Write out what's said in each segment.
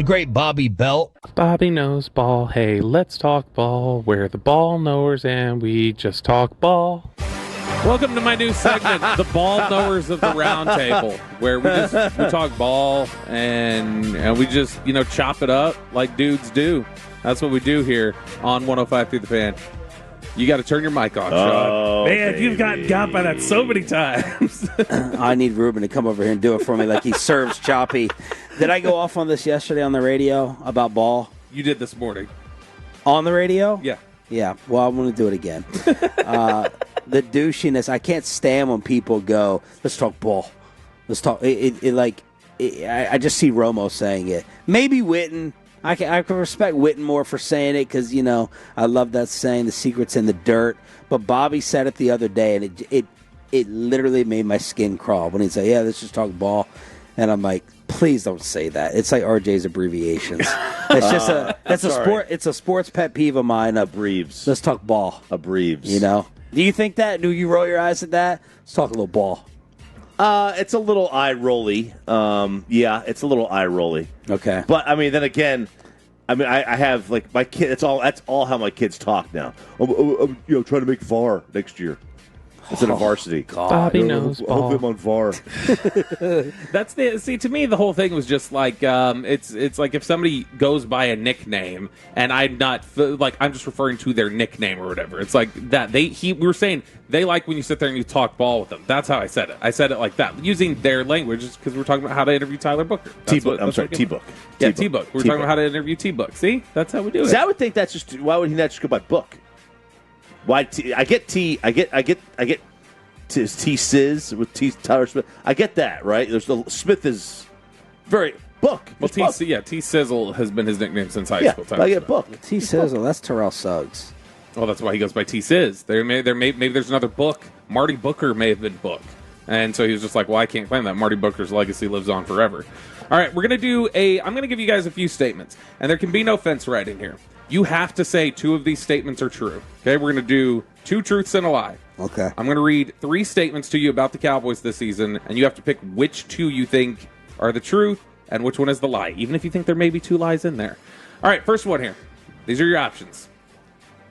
the great Bobby Belt. Bobby knows ball. Hey, let's talk ball. We're the ball knowers and we just talk ball. Welcome to my new segment, the ball knowers of the round table, where we talk ball and we just, chop it up like dudes do. That's what we do here on 105 Through the Fan. You got to turn your mic on, Sean. Man, you've gotten got by that so many times. I need Ruben to come over here and do it for me like he serves Choppy. Did I go off on this yesterday on the radio about ball? You did this morning. On the radio? Yeah. Yeah, well, I'm going to do it again. The douchiness, I can't stand when people go, let's talk ball. Let's talk. I just see Romo saying it. Maybe Witten. I can respect Witten more for saying it because, I love that saying, the secret's in the dirt. But Bobby said it the other day, and it literally made my skin crawl when he said, yeah, let's just talk ball. And I'm like, please don't say that. It's like RJ's abbreviations. It's just a sport. It's a sports pet peeve of mine. Abreves. Let's talk ball. Abreves. Do you think that? Do you roll your eyes at that? Let's talk a little ball. It's a little eye-rolly. Yeah, it's a little eye-rolly. Okay. But, then again, I have, my kid, that's all how my kids talk now. I'm trying to make VAR next year instead of varsity. God. Bobby knows ball. Hopefully I'm on VAR. To me, the whole thing was just like, it's like if somebody goes by a nickname and I'm just referring to their nickname or whatever. It's like that. We were saying they like when you sit there and you talk ball with them. That's how I said it. I said it like that, using their language, because we're talking about how to interview Tyler Booker. T-Book. I'm sorry, T-Book. Yeah, T-Book. We're talking about how to interview T-Book. See? That's how we do it. See, I would think that's just, why would he not just go by Book? Why I get T-Sizz with Tyler Smith. I get that, right? Smith is very Book. Well, T-Sizzle has been his nickname since high school time. I get Book. T-Sizzle, that's Terrell Suggs. Well, that's why he goes by T-Sizz. Maybe there's another Book. Marty Booker may have been Book. And so he was just like, well, I can't claim that. Marty Booker's legacy lives on forever. All right, I'm going to give you guys a few statements. And there can be no fence right in here. You have to say two of these statements are true. Okay, we're going to do 2 truths and a lie. Okay. I'm going to read 3 statements to you about the Cowboys this season, and you have to pick which 2 you think are the truth and which one is the lie, even if you think there may be 2 lies in there. All right, first one here. These are your options.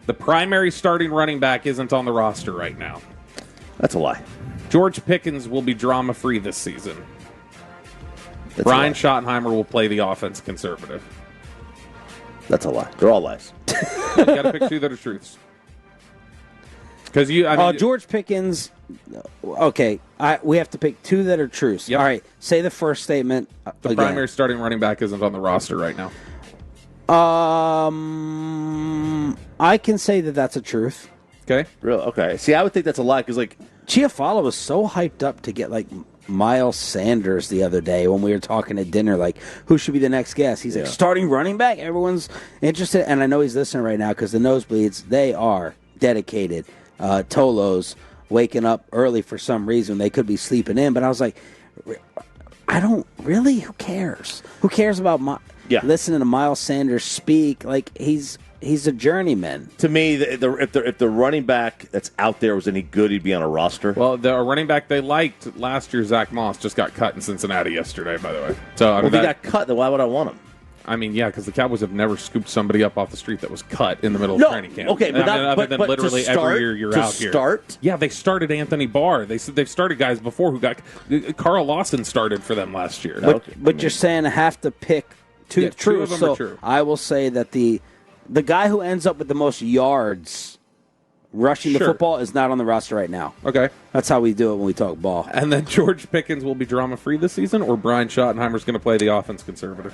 The primary starting running back isn't on the roster right now. That's a lie. George Pickens will be drama-free this season. That's Brian Schottenheimer will play the offense conservative. That's a lie. They're all lies. You got to pick 2 that are truths. Because George Pickens. Okay, we have to pick 2 that are truths. Yep. All right, say the first statement. The primary starting running back isn't on the roster right now. I can say that that's a truth. Okay. Real okay. See, I would think that's a lie because Chiafalo was so hyped up to get Miles Sanders the other day when we were talking at dinner, who should be the next guest? He's like, starting running back? Everyone's interested. And I know he's listening right now because the nosebleeds, they are dedicated. Tolos waking up early for some reason. They could be sleeping in. But I was like, I don't really? Who cares? Who cares about listening to Miles Sanders speak? He's a journeyman. To me, if the running back that's out there was any good, he'd be on a roster. Well, the running back they liked last year, Zach Moss, just got cut in Cincinnati yesterday, by the way. So if he got cut, then why would I want him? Because the Cowboys have never scooped somebody up off the street that was cut in the middle of training camp. Okay, but other than literally every year you're out here. Yeah, they started Anthony Barr. They've started guys before who got Carl Lawson started for them last year. But you're saying I have to pick 2 truths. 2 of them are true. I will say that the guy who ends up with the most yards rushing the football is not on the roster right now. Okay. That's how we do it when we talk ball. And then George Pickens will be drama-free this season, or Brian Schottenheimer's going to play the offense conservative?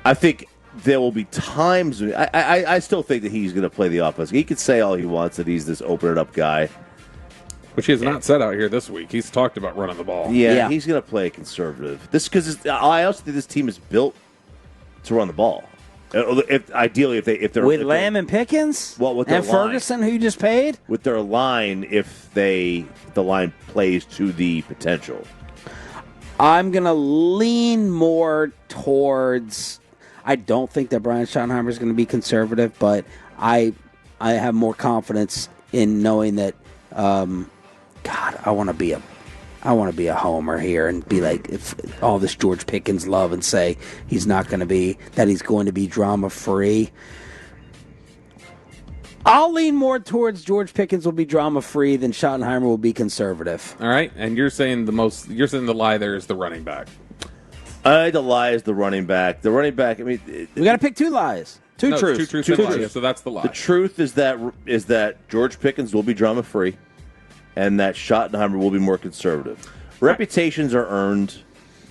I think there will be times. I still think that he's going to play the offense. He could say all he wants that he's this open-it-up guy. Which he has not said out here this week. He's talked about running the ball. Yeah. He's going to play conservative. I also think this team is built to run the ball. If they're with Lamb and Pickens, with their Ferguson, who you just paid, with their line, if the line plays to the potential, I'm gonna lean more towards. I don't think that Brian Schottenheimer is going to be conservative, but I have more confidence in knowing that. God, I want to be I want to be a homer here and be like, if all this George Pickens love and say he's going to be drama free. I'll lean more towards George Pickens will be drama free than Schottenheimer will be conservative. All right, and you're saying the lie there is the running back. The lie is the running back. The running back. I mean, we got to pick two lies. Two truths. Two truths. So that's the lie. The truth is that George Pickens will be drama free, and that Schottenheimer will be more conservative. Reputations are earned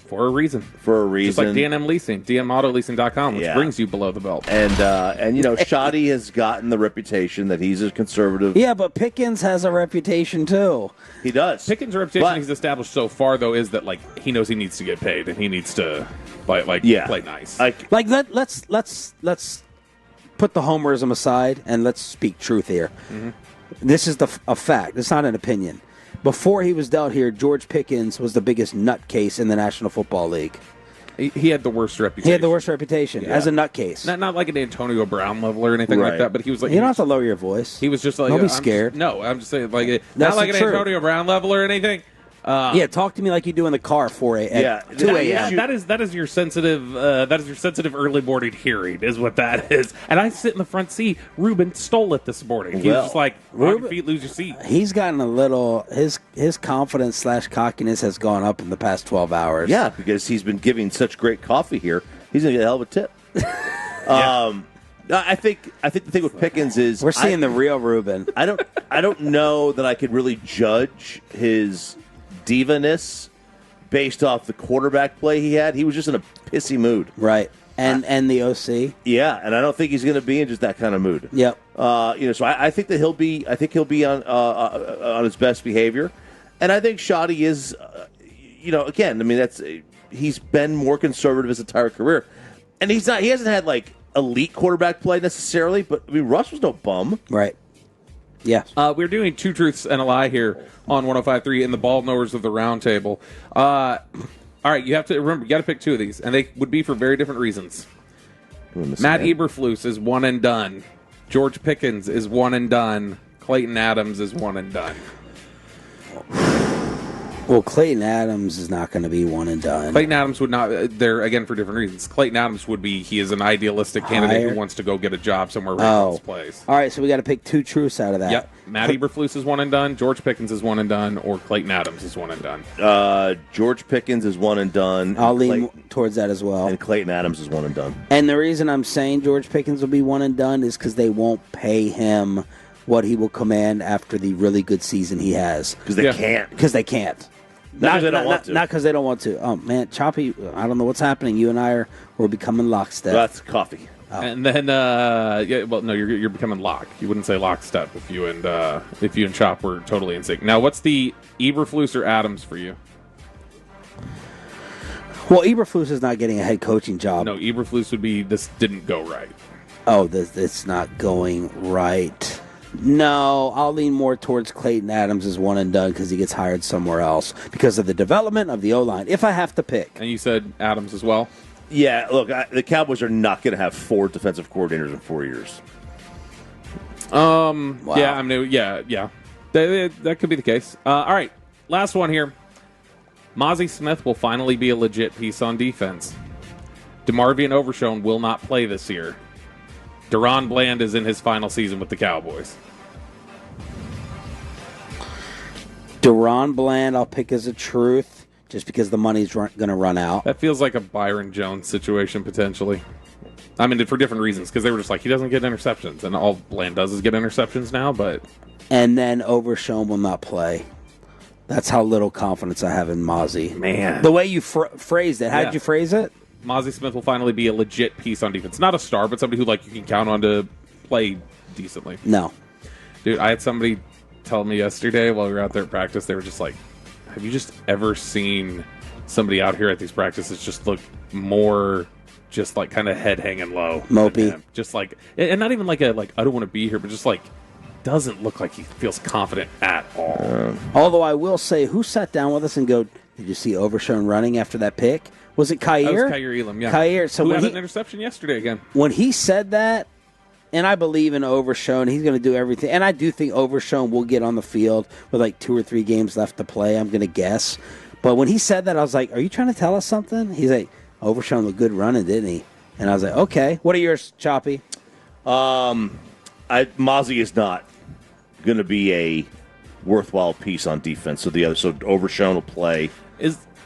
for a reason. Just like D&M Leasing, DMAutoLeasing.com, which brings you below the belt. And Shotty has gotten the reputation that he's a conservative. Yeah, but Pickens has a reputation too. He does. Pickens' reputation he's established so far though is that he knows he needs to get paid and he needs to play nice. Let's put the homerism aside and let's speak truth here. Mm-hmm. This is a fact. It's not an opinion. Before he was dealt here, George Pickens was the biggest nutcase in the National Football League. He had the worst reputation. He had the worst reputation as a nutcase. Not like an Antonio Brown level or anything like that, but he was like... You don't have to lower your voice. He was just like... Don't be scared. I'm just saying, not like an Antonio Brown level or anything. Talk to me like you do in the car 2 a.m. That is your sensitive early morning hearing is what that is. And I sit in the front seat. Ruben stole it this morning. He was just like, on your feet, lose your seat. He's gotten a little, his confidence / cockiness has gone up in the past 12 hours. Yeah, because he's been giving such great coffee here. He's going to get a hell of a tip. I think the thing with Pickens is we're seeing the real Ruben. I don't know that I could really judge his diva-ness based off the quarterback play he had. He was just in a pissy mood. Right. And the OC. Yeah, and I don't think he's going to be in just that kind of mood. Yep. So I think that he'll be on his best behavior. And I think Shotty is again, I mean he's been more conservative his entire career. And he hasn't had like elite quarterback play necessarily, but I mean Russ was no bum. Right. Yeah. We're doing two truths and a lie here on 105.3 in the ball knowers of the round table. All right, you have to remember, you got to pick two of these, and they would be for very different reasons. Matt Eberflus is one and done. George Pickens is one and done. Clayton Adams is one and done. Well, Clayton Adams is not going to be one and done. Clayton Adams would not. They're again for different reasons. Clayton Adams would be. He is an idealistic candidate who wants to go get a job somewhere where he plays. All right, so we got to pick two truths out of that. Yep. Matt Eberflus is one and done. George Pickens is one and done. Or Clayton Adams is one and done. George Pickens is one and done. I'll lean towards that as well. And Clayton Adams is one and done. And the reason I'm saying George Pickens will be one and done is because they won't pay him what he will command after the really good season he has. Because they can't. Because they can't. Not because they don't want to. Oh, man, Choppy, I don't know what's happening. You and I we're becoming lockstep. That's coffee. Oh. And then, you're becoming lock. You wouldn't say lockstep if you and Chop were totally in sync. Now, what's the Eberflus or Adams for you? Well, Eberflus is not getting a head coaching job. No, Eberflus would be this didn't go right. Oh, it's not going right. No, I'll lean more towards Clayton Adams as one and done because he gets hired somewhere else because of the development of the O-line, if I have to pick. And you said Adams as well? Yeah, look, the Cowboys are not going to have 4 defensive coordinators in 4 years. Wow. Yeah, I mean, yeah. That could be the case. All right, last one here. Mazi Smith will finally be a legit piece on defense. DeMarvion Overshown will not play this year. Deron Bland is in his final season with the Cowboys. Deron Bland, I'll pick as a truth, just because the money's going to run out. That feels like a Byron Jones situation, potentially. I mean, for different reasons, because they were just like, he doesn't get interceptions, and all Bland does is get interceptions now, but... And then Overshown will not play. That's how little confidence I have in Mazi. Man. The way you phrased it, how did you phrase it? Mazi Smith will finally be a legit piece on defense. Not a star, but somebody who you can count on to play decently. No. Dude, I had somebody tell me yesterday while we were out there at practice, they were just like, have you just ever seen somebody out here at these practices just look more just kind of head hanging low? Mopey. Just and not even I don't want to be here, but just doesn't look like he feels confident at all. Although I will say, who sat down with us and go, did you see Overshown running after that pick? Was it Kyer? That was Kyer Elam, yeah. Kyer. So who had an interception yesterday again. When he said that, And I believe in Overshown. He's going to do everything. And I do think Overshown will get on the field with like 2 or 3 games left to play, I'm going to guess. But when he said that, I was like, are you trying to tell us something? He's like, Overshown looked good running, didn't he? And I was like, okay. What are yours, Choppy? Mazi is not going to be a worthwhile piece on defense. So Overshown will play.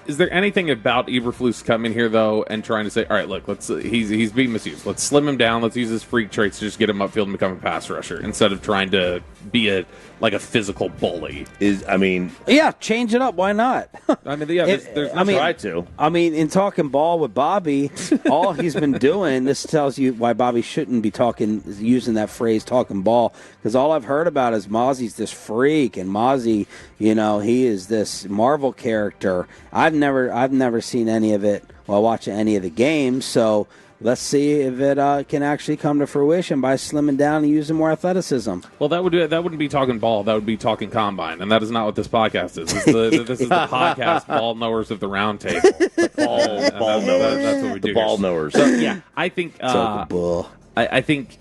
Is there anything about Eberflus coming here though and trying to say, all right, look, he's being misused. Let's slim him down. Let's use his freak traits to just get him upfield and become a pass rusher instead of trying to be a physical bully. Yeah, change it up. Why not? Try to. I mean, in talking ball with Bobby, all he's been doing, this tells you why Bobby shouldn't be using that phrase, talking ball, because all I've heard about is Mozzie's this freak, and Mazi, he is this Marvel character. I've never seen any of it while watching any of the games, so let's see if it can actually come to fruition by slimming down and using more athleticism. Well, that wouldn't be talking ball. That would be talking combine, and that is not what this podcast is. This is the podcast, Ball Knowers of the Round Table. Ball knowers. That's what we do. The ball knowers. So, yeah, I think. I think.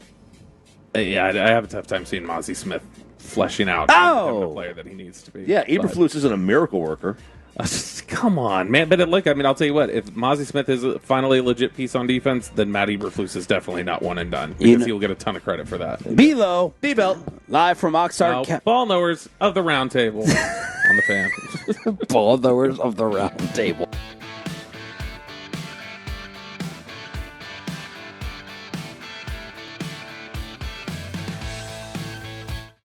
I have a tough time seeing Mazi Smith fleshing out the player that he needs to be. Yeah, Eberflus isn't a miracle worker. Come on, man. But look, I'll tell you what. If Mazi Smith is finally a legit piece on defense, then Matt Eberflus is definitely not one and done because he'll get a ton of credit for that. B-Lo. B-Belt. Live from Oxnard. Ball Knowers of the Round Table on the Fan. Ball Knowers of the Round Table.